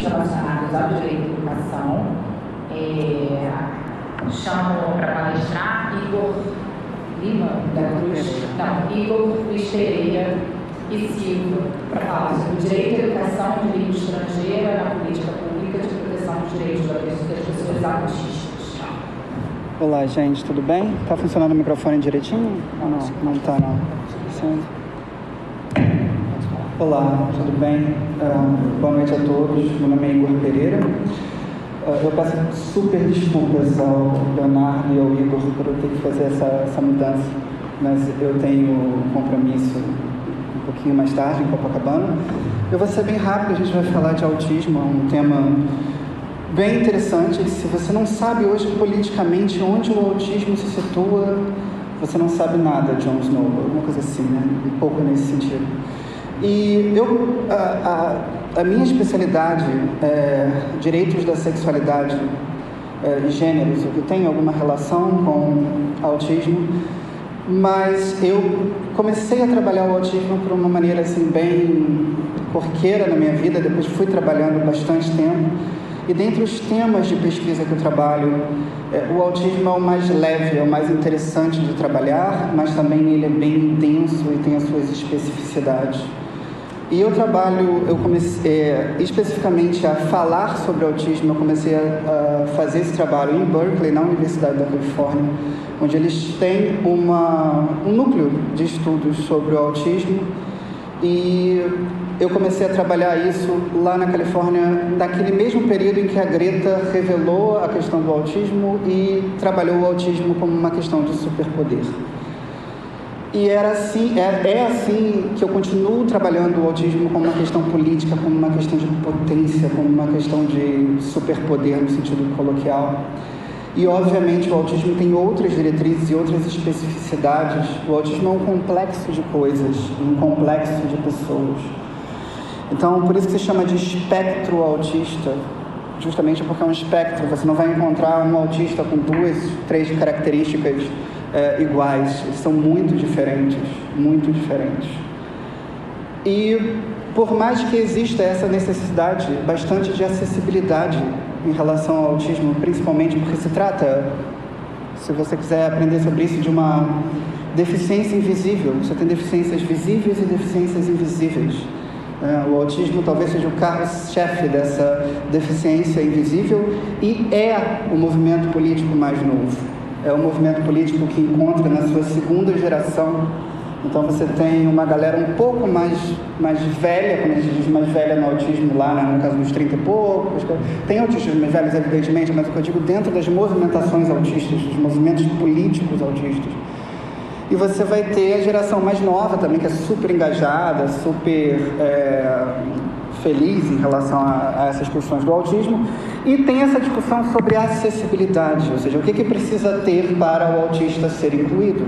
relacionados ao direito à educação. Chamo para palestrar Igor Lima da Cruz, Igor Luiz Pereira e Silva, para falar sobre o direito à educação de língua estrangeira na política pública de proteção dos direitos das pessoas autistas. Olá, gente, tudo bem? Tá funcionando o microfone direitinho? Ou não? Não tá, não. Sim. Olá, tudo bem? Boa noite a todos. Meu nome é Igor Pereira. Eu peço super desculpas ao Leonardo e ao Igor por eu ter que fazer essa mudança, mas eu tenho um compromisso um pouquinho mais tarde em Copacabana. Eu vou ser bem rápido, a gente vai falar de autismo, um tema bem interessante. Se você não sabe hoje politicamente onde o autismo se situa, você não sabe nada, Jon Snow, alguma coisa assim, né? Um pouco nesse sentido. E a minha especialidade é direitos da sexualidade e gêneros, o que tem alguma relação com autismo, mas eu comecei a trabalhar o autismo por uma maneira assim bem corriqueira na minha vida, depois fui trabalhando bastante tempo, e dentre os temas de pesquisa que eu trabalho, o autismo é o mais leve, é o mais interessante de trabalhar, mas também ele é bem intenso e tem as suas especificidades. E eu comecei especificamente a falar sobre autismo, eu comecei a fazer esse trabalho em Berkeley, na Universidade da Califórnia, onde eles têm um núcleo de estudos sobre o autismo, e eu comecei a trabalhar isso lá na Califórnia, naquele mesmo período em que a Greta revelou a questão do autismo e trabalhou o autismo como uma questão de superpoder. E é assim que eu continuo trabalhando o autismo como uma questão política, como uma questão de potência, como uma questão de superpoder no sentido coloquial. E, obviamente, o autismo tem outras diretrizes e outras especificidades. O autismo é um complexo de coisas, um complexo de pessoas. Então, por isso que se chama de espectro autista, justamente porque é um espectro. Você não vai encontrar um autista com 2, 3 características iguais. Eles são muito diferentes, muito diferentes. E por mais que exista essa necessidade bastante de acessibilidade em relação ao autismo, principalmente porque se trata, se você quiser aprender sobre isso, de uma deficiência invisível. Você tem deficiências visíveis e deficiências invisíveis. O autismo talvez seja o carro-chefe dessa deficiência invisível e é o movimento político mais novo. É um movimento político que encontra na sua segunda geração. Então você tem uma galera um pouco mais velha, como a gente diz, mais velha no autismo lá, no caso dos 30 e poucos. Tem autistas mais velhos, evidentemente, mas o que eu digo dentro das movimentações autistas, dos movimentos políticos autistas. E você vai ter a geração mais nova também, que é super engajada, super feliz em relação a essas questões do autismo. E tem essa discussão sobre acessibilidade, ou seja, o que precisa ter para o autista ser incluído.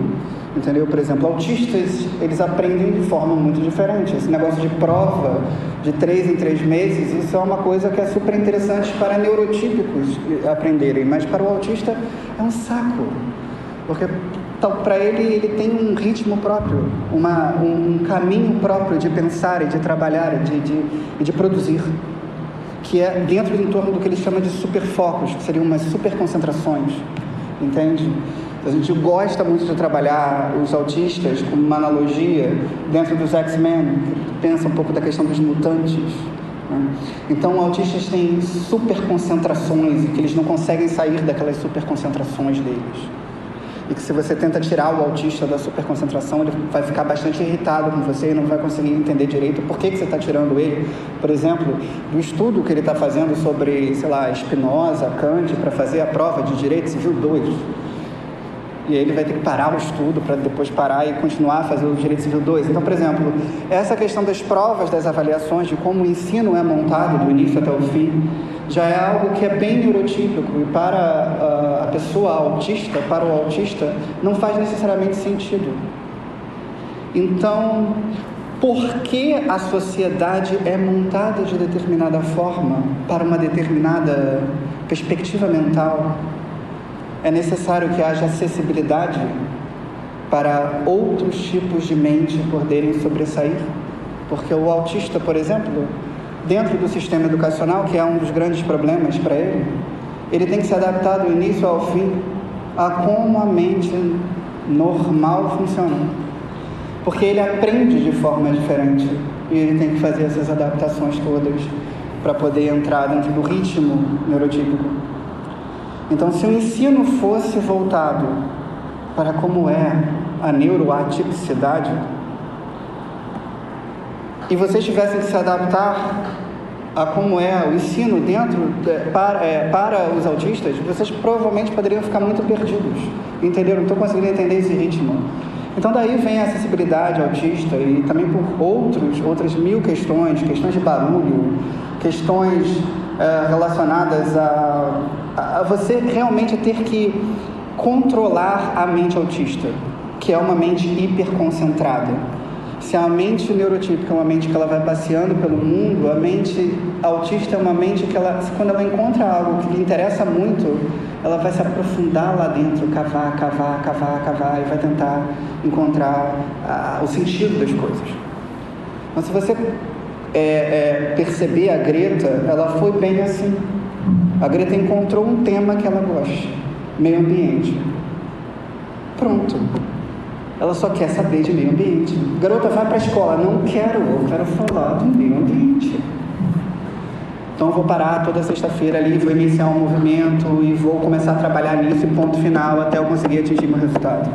Entendeu? Por exemplo, autistas, eles aprendem de forma muito diferente. Esse negócio de prova de 3 em 3 meses, isso é uma coisa que é super interessante para neurotípicos aprenderem, mas para o autista é um saco, porque para ele tem um ritmo próprio, um caminho próprio de pensar e de trabalhar e de produzir, que é dentro em torno do que ele chama de superfocos, que seriam umas superconcentrações, entende? A gente gosta muito de trabalhar os autistas como uma analogia dentro dos X-Men, que pensa um pouco da questão dos mutantes, né? Então, autistas têm superconcentrações e que eles não conseguem sair daquelas superconcentrações deles. E que se você tenta tirar o autista da superconcentração, ele vai ficar bastante irritado com você e não vai conseguir entender direito por que você está tirando ele. Por exemplo, do estudo que ele está fazendo sobre, sei lá, Spinoza, Kant, para fazer a prova de Direito Civil 2. E aí ele vai ter que parar o estudo para depois parar e continuar a fazer o Direito Civil 2. Então, por exemplo, essa questão das provas, das avaliações, de como o ensino é montado do início até o fim, já é algo que é bem neurotípico e para a pessoa autista, para o autista, não faz necessariamente sentido. Então, por que a sociedade é montada de determinada forma para uma determinada perspectiva mental? É necessário que haja acessibilidade para outros tipos de mente poderem sobressair, porque o autista, por exemplo, dentro do sistema educacional, que é um dos grandes problemas para ele, ele tem que se adaptar do início ao fim a como a mente normal funciona. Porque ele aprende de forma diferente e ele tem que fazer essas adaptações todas para poder entrar dentro do ritmo neurotípico. Então, se o ensino fosse voltado para como é a neuroatipicidade, e vocês tivessem que se adaptar a como é o ensino para os autistas, vocês provavelmente poderiam ficar muito perdidos, entenderam? Não estou conseguindo entender esse ritmo. Então daí vem a acessibilidade autista e também por outras mil questões de barulho, questões relacionadas a você realmente ter que controlar a mente autista, que é uma mente hiperconcentrada. Se a mente neurotípica é uma mente que ela vai passeando pelo mundo, a mente autista é uma mente que quando ela encontra algo que lhe interessa muito, ela vai se aprofundar lá dentro, cavar, e vai tentar encontrar o sentido das coisas. Mas se você perceber a Greta, ela foi bem assim. A Greta encontrou um tema que ela gosta, meio ambiente. Pronto. Ela só quer saber de meio ambiente. Garota, vai para a escola. Não quero, eu quero falar do meio ambiente. Então eu vou parar toda sexta-feira ali, vou iniciar um movimento e vou começar a trabalhar nisso e ponto final até eu conseguir atingir meu resultado.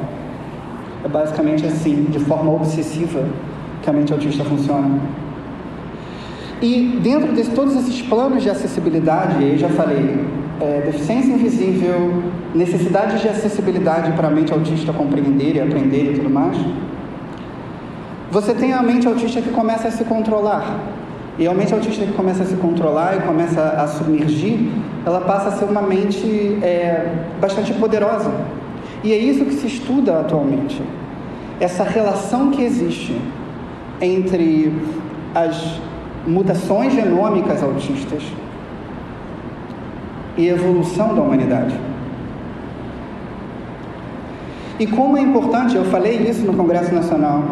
É basicamente assim, de forma obsessiva, que a mente autista funciona. E dentro de todos esses planos de acessibilidade, eu já falei, deficiência invisível, necessidade de acessibilidade para a mente autista compreender e aprender e tudo mais, você tem a mente autista que começa a se controlar. E a mente autista que começa a se controlar e começa a submergir, ela passa a ser uma mente bastante poderosa. E é isso que se estuda atualmente. Essa relação que existe entre as mutações genômicas autistas e evolução da humanidade. E como é importante, eu falei isso no Congresso Nacional,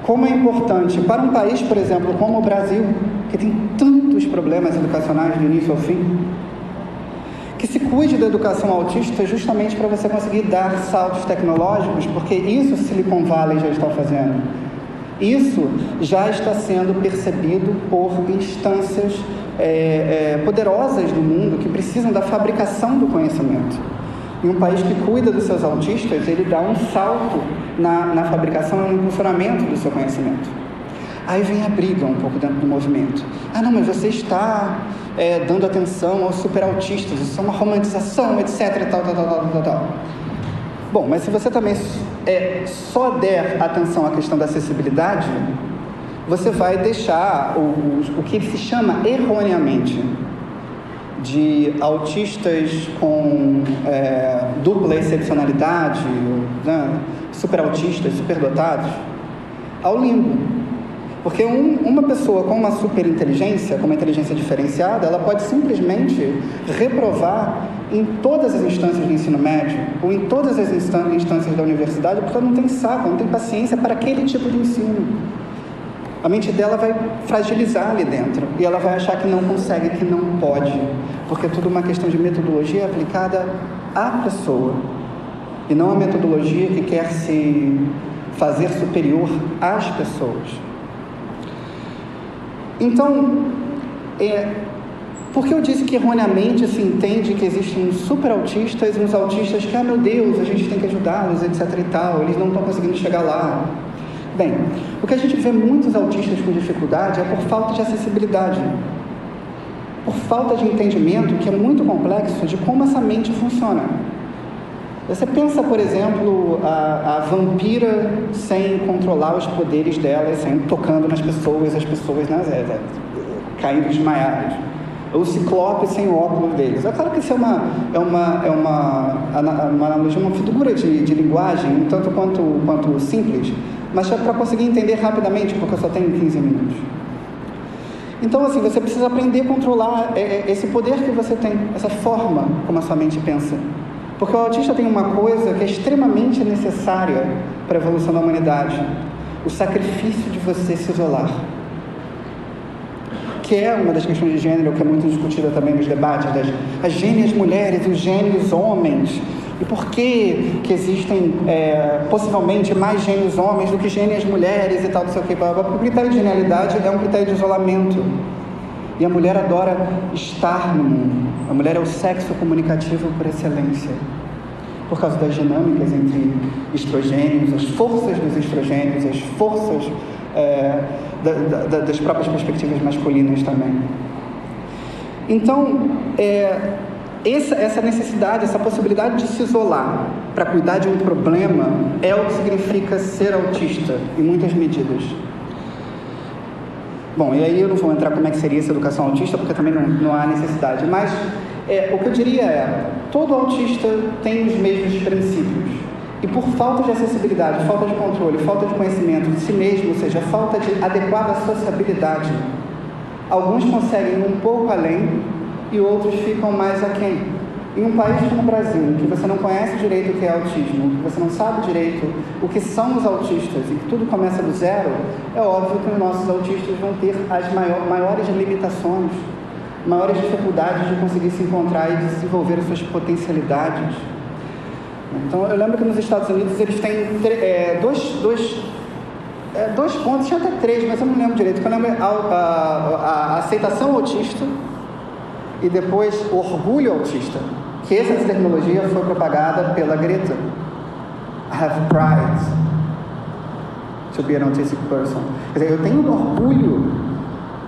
como é importante para um país, por exemplo, como o Brasil, que tem tantos problemas educacionais do início ao fim, que se cuide da educação autista justamente para você conseguir dar saltos tecnológicos, porque isso Silicon Valley já está fazendo. Isso já está sendo percebido por instâncias poderosas do mundo que precisam da fabricação do conhecimento. E um país que cuida dos seus autistas, ele dá um salto na fabricação e no funcionamento do seu conhecimento. Aí vem a briga um pouco dentro do movimento. Ah, não, mas você está dando atenção aos superautistas, isso é uma romantização, etc, tal. Bom, mas se você também só der atenção à questão da acessibilidade, você vai deixar o que se chama erroneamente de autistas com dupla excepcionalidade, né, superautistas, superdotados, ao limbo. Porque uma pessoa com uma superinteligência, com uma inteligência diferenciada, ela pode simplesmente reprovar em todas as instâncias do ensino médio ou em todas as instâncias da universidade, porque ela não tem saco, não tem paciência para aquele tipo de ensino. A mente dela vai fragilizar ali dentro e ela vai achar que não consegue, que não pode, porque é tudo uma questão de metodologia aplicada à pessoa e não a metodologia que quer se fazer superior às pessoas. Então, por que eu disse que erroneamente se entende que existem superautistas e uns autistas que, meu Deus, a gente tem que ajudá-los, etc e tal, eles não estão conseguindo chegar lá? Bem, o que a gente vê muitos autistas com dificuldade é por falta de acessibilidade, por falta de entendimento, que é muito complexo, de como essa mente funciona. Você pensa, por exemplo, a vampira sem controlar os poderes dela, sem tocando nas pessoas, as pessoas caindo desmaiadas. Ou o ciclope sem o óculos deles. É claro que isso é uma analogia, uma figura de linguagem, um tanto quanto simples, mas é para conseguir entender rapidamente, porque eu só tenho 15 minutos. Então, assim, você precisa aprender a controlar esse poder que você tem, essa forma como a sua mente pensa. Porque o autista tem uma coisa que é extremamente necessária para a evolução da humanidade: o sacrifício de você se isolar. que é uma das questões de gênero que é muito discutida também nos debates, as gênias mulheres e os gênios homens, e por que existem possivelmente mais gênios homens do que gênias mulheres e tal, não sei o que. O critério de genialidade é um critério de isolamento, e a mulher adora estar no mundo. A mulher é o sexo comunicativo por excelência, por causa das dinâmicas entre estrogênios, as forças dos estrogênios, as forças das próprias perspectivas masculinas também. Então, essa necessidade, essa possibilidade de se isolar para cuidar de um problema é o que significa ser autista, em muitas medidas. Bom, e aí eu não vou entrar como é que seria essa educação autista, porque também não há necessidade, mas o que eu diria todo autista tem os mesmos princípios, e por falta de acessibilidade, falta de controle, falta de conhecimento de si mesmo, ou seja, falta de adequada sociabilidade, alguns conseguem ir um pouco além e outros ficam mais aquém. Em um país como o Brasil, que você não conhece direito o que é autismo, que você não sabe direito o que são os autistas e que tudo começa do zero, é óbvio que os nossos autistas vão ter as maiores limitações, maiores dificuldades de conseguir se encontrar e desenvolver as suas potencialidades. Então, eu lembro que nos Estados Unidos eles têm dois pontos, tinha até três, mas eu não lembro direito. Eu lembro a aceitação autista e depois o orgulho autista, que essa terminologia foi propagada pela Greta. I have pride to be an autistic person. Quer dizer, eu tenho orgulho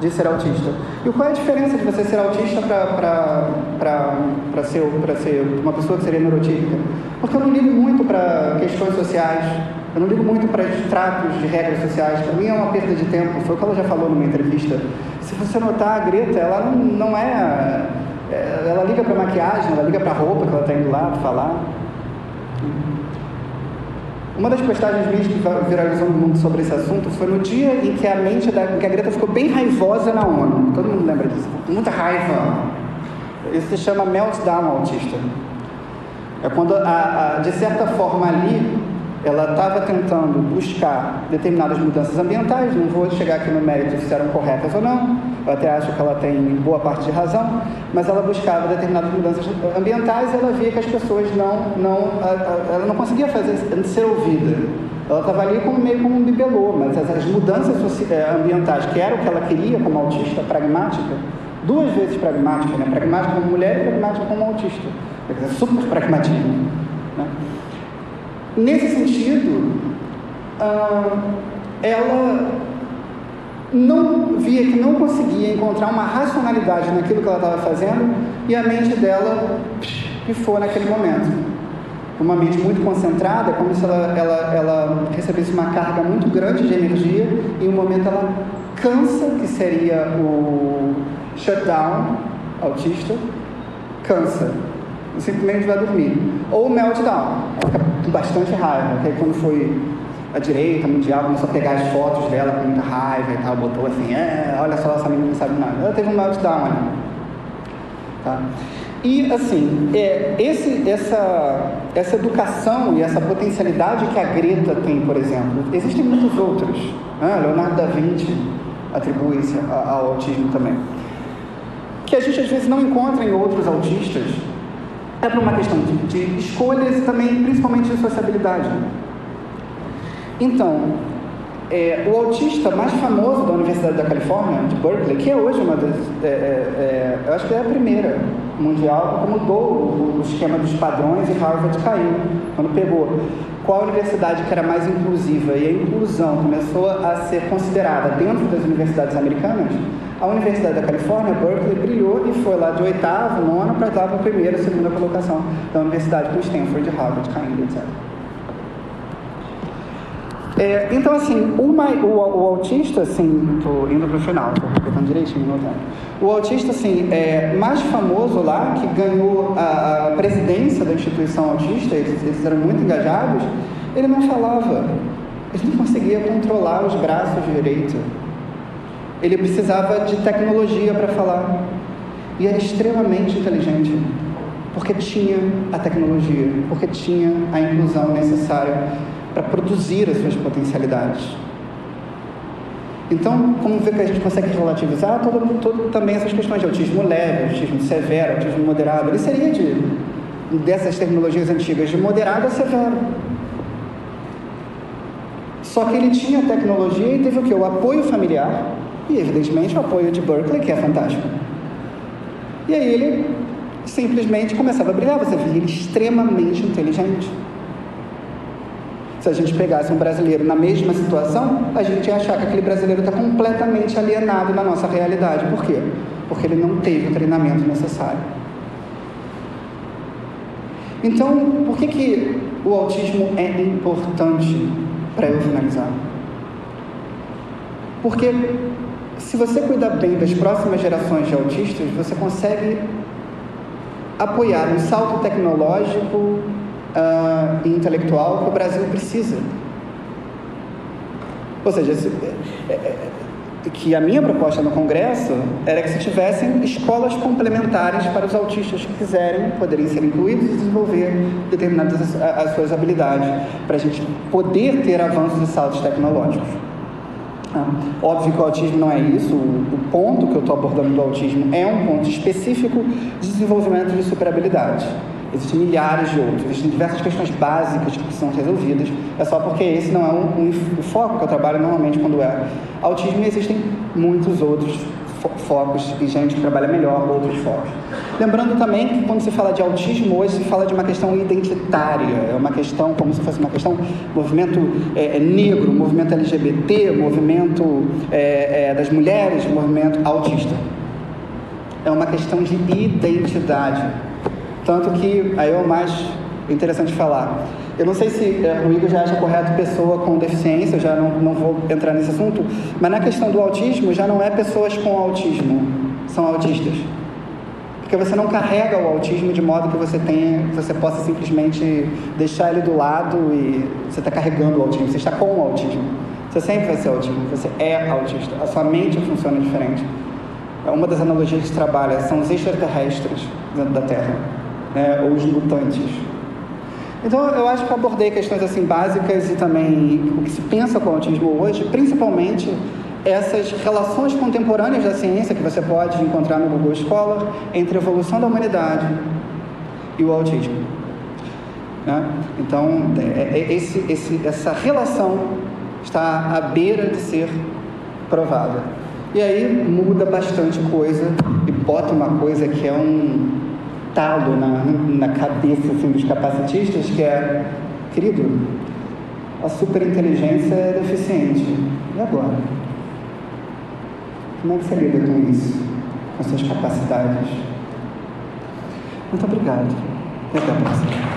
de ser autista. E qual é a diferença de você ser autista para ser uma pessoa que seria neurotípica? Porque eu não ligo muito para questões sociais, eu não ligo muito para tratos de regras sociais. Para mim é uma perda de tempo. Foi o que ela já falou numa entrevista. Se você notar, a Greta, ela não é... Ela liga para maquiagem, ela liga para a roupa que ela está indo lá falar. Uma das postagens minhas que viralizou no mundo sobre esse assunto foi no dia em que a Greta ficou bem raivosa na ONU. Todo mundo lembra disso. Muita raiva. Isso se chama meltdown autista. É quando, de certa forma ali, ela estava tentando buscar determinadas mudanças ambientais. Não vou chegar aqui no mérito se eram corretas ou não. Eu até acho que ela tem boa parte de razão. Mas ela buscava determinadas mudanças ambientais e ela via que as pessoas ela não conseguia ser ouvida. Ela estava ali meio como um bibelô, mas as mudanças ambientais, que era o que ela queria como autista, pragmática, duas vezes pragmática, né? Pragmática como mulher e pragmática como autista. Quer dizer, super pragmatismo, né? Nesse sentido, ela não via que não conseguia encontrar uma racionalidade naquilo que ela estava fazendo e a mente dela pifou naquele momento. Uma mente muito concentrada, como se ela recebesse uma carga muito grande de energia e em um momento ela cansa, que seria o shutdown autista, cansa. Simplesmente vai dormir. Ou meltdown, ela fica com bastante raiva, que aí quando foi a direita mundial começou a pegar as fotos dela com muita raiva e tal, botou assim, olha só, essa menina não sabe nada. Ela teve um meltdown ali. Tá? E assim, essa educação e essa potencialidade que a Greta tem, por exemplo, existem muitos outros. Leonardo da Vinci atribui-se ao autismo também. Que a gente às vezes não encontra em outros autistas. É por uma questão de escolhas e também, principalmente, de sociabilidade. Então, o autista mais famoso da Universidade da Califórnia, de Berkeley, que é hoje uma das... eu acho que é a primeira mundial, porque mudou o esquema dos padrões e Harvard caiu, quando pegou qual universidade que era mais inclusiva, e a inclusão começou a ser considerada dentro das universidades americanas. A Universidade da Califórnia, Berkeley, brilhou e foi lá de 8º, 9º para lá para a primeira e segunda colocação da universidade, com Stanford, Harvard, caindo, etc. Então, assim, o autista, assim, estou indo para o final, estou repetindo direitinho no tempo. O autista, assim, mais famoso lá, que ganhou a presidência da instituição autista, eles eram muito engajados, ele não falava, ele não conseguia controlar os braços direito. Ele precisava de tecnologia para falar. E era extremamente inteligente, porque tinha a tecnologia, porque tinha a inclusão necessária para produzir as suas potencialidades. Então, como ver que a gente consegue relativizar também essas questões de autismo leve, autismo severo, autismo moderado? Ele seria dessas terminologias antigas, de moderado a severo. Só que ele tinha tecnologia e teve o quê? O apoio familiar e, evidentemente, o apoio de Berkeley, que é fantástico. E aí ele simplesmente começava a brilhar. Você via ele extremamente inteligente. Se a gente pegasse um brasileiro na mesma situação, a gente ia achar que aquele brasileiro está completamente alienado na nossa realidade. Por quê? Porque ele não teve o treinamento necessário. Então, por que o autismo é importante para eu finalizar? Porque se você cuidar bem das próximas gerações de autistas, você consegue apoiar um salto tecnológico e intelectual que o Brasil precisa. Ou seja, que a minha proposta no Congresso era que se tivessem escolas complementares para os autistas que quiserem, poderiam ser incluídos e desenvolver determinadas as suas habilidades, para a gente poder ter avanços e saltos tecnológicos. Óbvio que o autismo não é isso, o ponto que eu estou abordando do autismo é um ponto específico de desenvolvimento de superabilidade. Existem milhares de outros, existem diversas questões básicas que precisam ser resolvidas, é só porque esse não é o foco que eu trabalho normalmente quando é autismo, e existem muitos outros focos e gente que trabalha melhor outros focos. Lembrando também que quando se fala de autismo hoje, se fala de uma questão identitária, é uma questão como se fosse uma questão movimento negro, movimento LGBT, movimento das mulheres, movimento autista. É uma questão de identidade. Tanto que, aí é o mais interessante falar, eu não sei se o Igor já acha correto pessoa com deficiência, eu já não vou entrar nesse assunto, mas na questão do autismo, já não é pessoas com autismo, são autistas. Porque você não carrega o autismo de modo que você possa simplesmente deixar ele do lado e você está carregando o autismo, você está com o autismo. Você sempre vai ser autismo, você é autista, a sua mente funciona diferente. Uma das analogias que se trabalha são os extraterrestres dentro da Terra, ou os mutantes. Então, eu acho que eu abordei questões assim básicas e também o que se pensa com o autismo hoje, principalmente essas relações contemporâneas da ciência que você pode encontrar no Google Scholar entre a evolução da humanidade e o autismo. Então, essa relação está à beira de ser provada. E aí muda bastante coisa e bota uma coisa que é um talo na cabeça assim, dos capacitistas, que é, querido, a superinteligência é deficiente. E agora? Como é que você lida com isso? Com suas capacidades? Muito obrigado. E até a próxima.